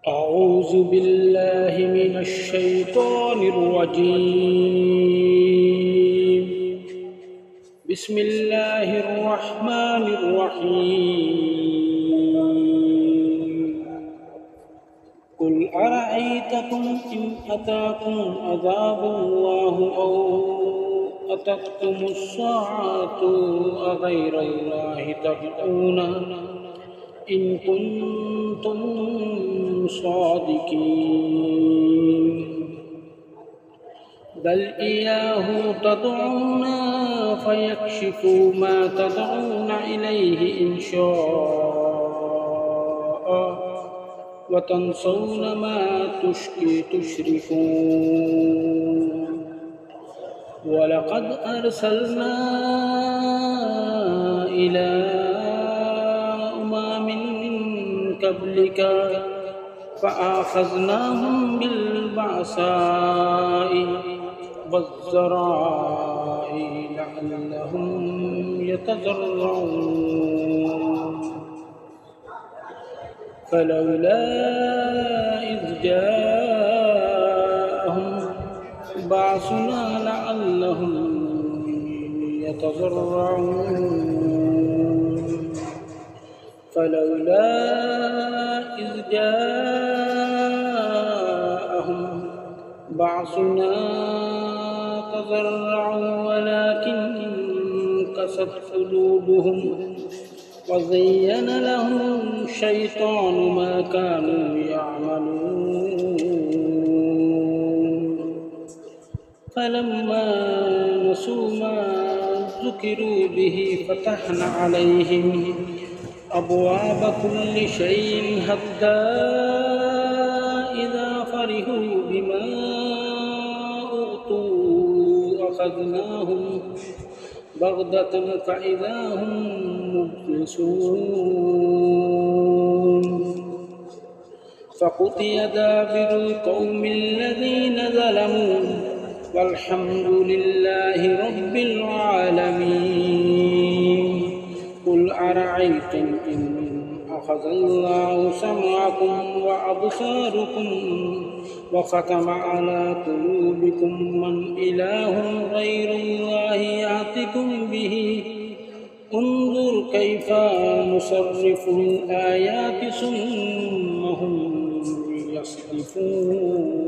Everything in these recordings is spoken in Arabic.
أعوذ بالله من الشيطان الرجيم. بسم الله الرحمن الرحيم. قل أرأيتكم إن أتاكم عذاب الله أو أتتكم الساعة أغير الله تدعون إن كنتم صادقين بل إياه تدعون فيكشف ما تدعون إليه إن شاء وتنسون ما تشركون ولقد أرسلنا إلى قبلك فأخذناهم بالبأساء والضراء لعلهم يتضرعون فلولا إذ جاءهم بأسنا لعلهم يتضرعون فلولا إذ جاءهم بأسنا تضرعوا ولكن قست قلوبهم وزين لهم الشيطان ما كانوا يعملون فلما نسوا ما ذكروا به فتحنا عليهم أبواب كل شيء حتى إذا فرحوا بما أوتوا أخذناهم بغتة فإذا هم مبلسون فقطع دابر القوم الذين ظلموا والحمد لله رب العالمين قل أرأيتم إن أخذ الله سمعكم وأبصاركم وختم على قلوبكم من إله غير الله يأتكم به انظر كيف نصرف الآيات ثم هم يصدفون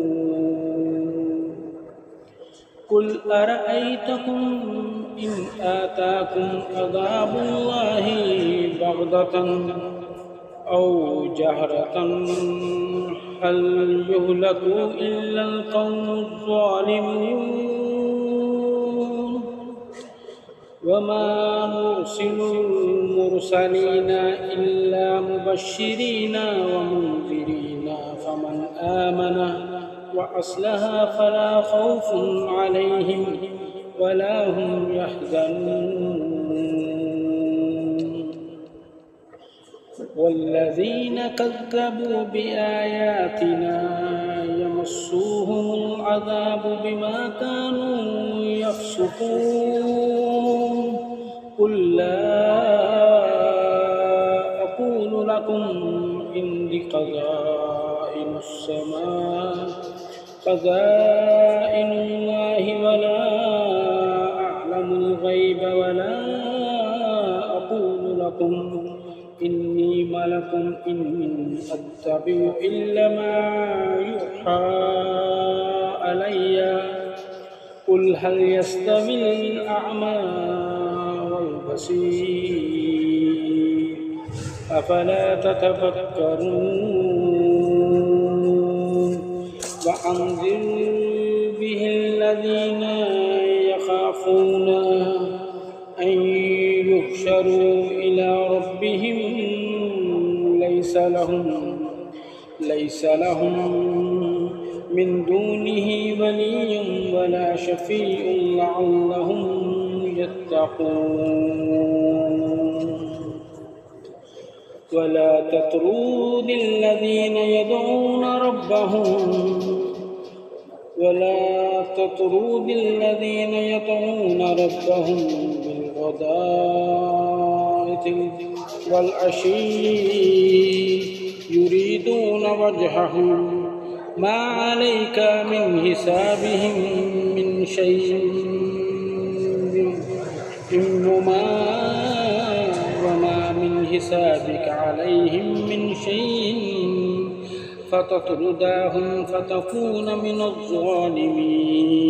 قل أرأيتكم إن آتاكم عذاب الله بغتة أو جهرة هل يهلك إلا القوم الظالمون وما نرسل المرسلين إلا مبشرين ومنذرين فمن آمن وأصلح فلا خوف عليهم ولا هم يحزنون والذين كذبوا بآياتنا يمسوهم العذاب بما كانوا يفسقون قل لا أقول لكم عندي خزائن الله ولا أعلم الغيب ولا أقول لكم إني ملك إن أتبع إلا ما يوحى علي قل هل يستوي الأعمى والبصير أفلا تتفكرون وأنذر به الذين يخافون أن يحشروا إلى ربهم ليس لهم من دونه ولي ولا شفيع لعلهم يتقون ولا تطرد الذين يدعون ربهم بالغداة والعشي يريدون وجهه ما عليك من حسابهم من شيء وما من حسابك عليهم من شيء فتطردهم فتكون من الظالمين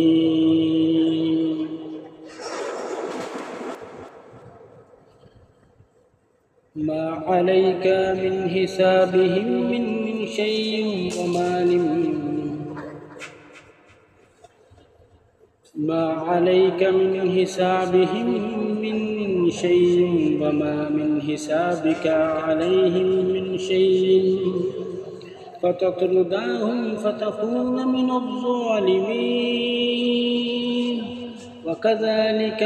ما عليك من حسابهم من شيء ما عليك من حسابهم من شيء وما من حسابك عليهم من شيء فتطردهم فتكون من الظالمين وكذلك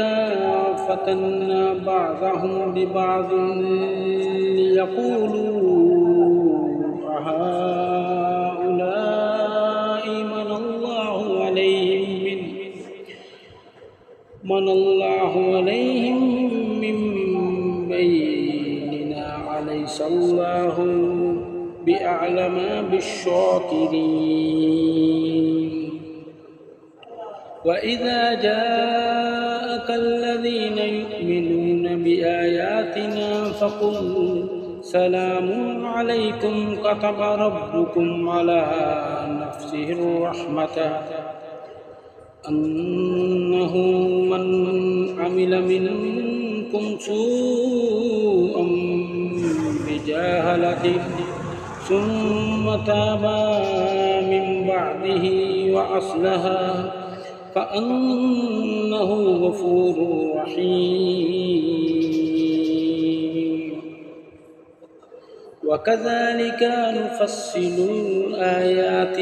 فتنا بعضهم ببعض ليقولوا أهؤلاء من الله عليهم من بيننا أليس الله بأعلم بالشاكرين وإذا جاءك الذين يؤمنون بآياتنا فقل سلام عليكم كتب ربكم على نفسه الرحمة أنه من عمل منكم سوءا بجهالة ثم تاب من بعده وأصلح فأنه غفور رحيم وكذلك نفصل الآيات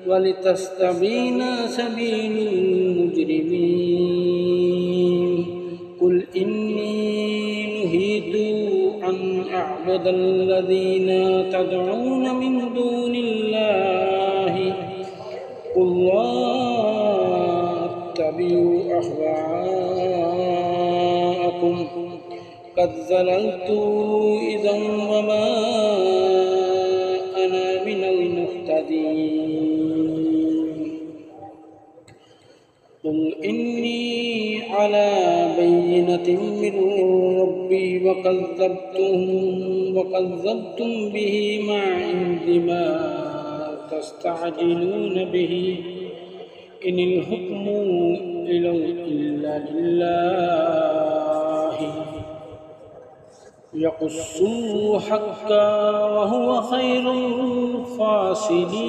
ولتستبين سبيل المجرمين قل إني نهيت أن أعبد الذين تدعون من دون الله قل لا اتبعوا أهواءكم قد ضللت إذا وما أنا من المهتدين قل إني على بينة من ربي وكذبتم به ما عندي ما تستعجلون به إن الحكم إلا لله يقص الحق وهو خير الفاصلين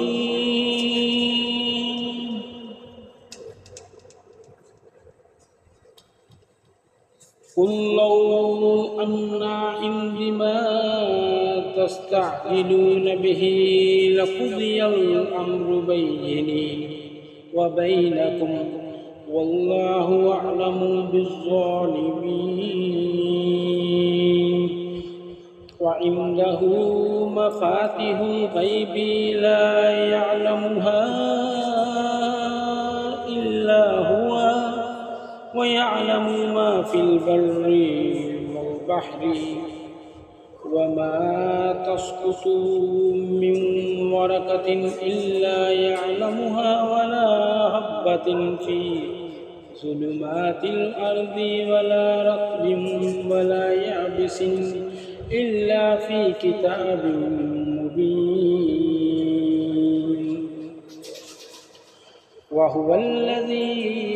قل لو أن عندي ما تستعجلون به لقضي الأمر بيني وبينكم والله أعلم بالظالمين وعنده مفاتيح الغيب لا يعلمها إلا هو ويعلم ما في البر والبحر وما تسقط من ورقة إلا يعلمها ولا حبة في ظلمات الأرض ولا رطب ولا يابس إلا في كتاب مبين وهو الذي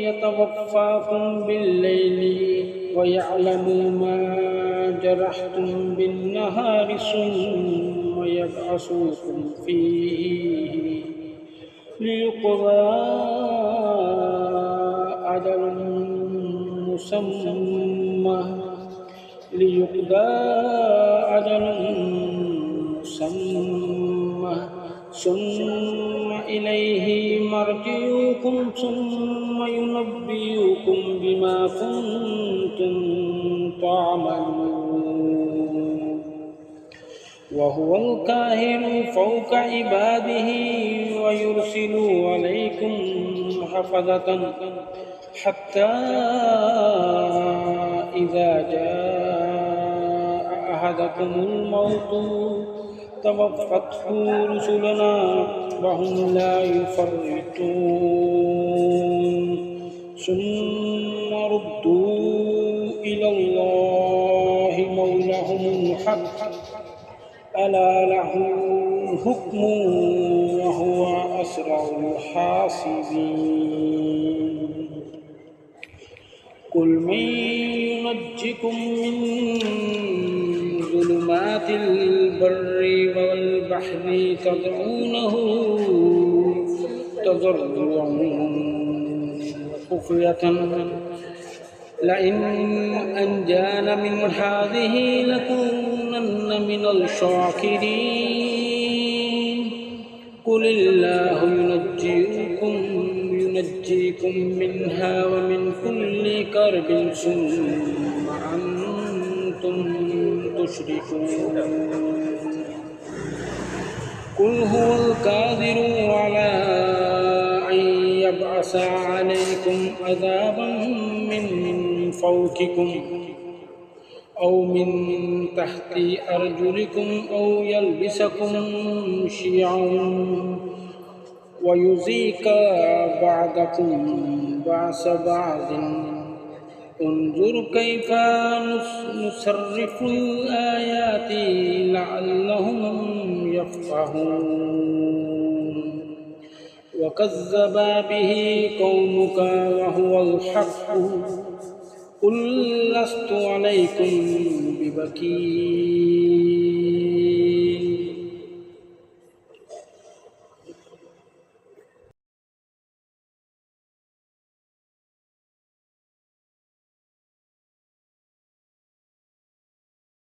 يتوفاكم بالليل ويعلم ما جرحتم بالنهار ثم يبعثكم فيه ليقضى أجل مسمى ثم إليه مرجعكم ثم ينبئكم بما كنتم تعملون وهو القاهر فوق عباده ويرسل عليكم حفظة حتى إذا جاء أحدكم الموت توفته رسلنا وهم لا يفرطون ثم ردوا إلى الله مولاهم الحق ألا له الحكم وهو أسرع الحاسبين قل من ينجكم من ظلمات البر والبحر تدعونه تضرعا وخفية لئن أنجانا من هذه لكونن من الشاكرين قل الله ينجيكم منها ومن كل كرب ثم أنتم تشركون قل هو القادر على أن يبعث عليكم عذابا من فوقكم أو من تحت أرجلكم أو يلبسكم شيعا ويذيق بعضكم بأس بعض انظر كيف نصرف الآيات لعلهم يفقهون وكذب به قومك وهو الحق قل لست عليكم بوكيل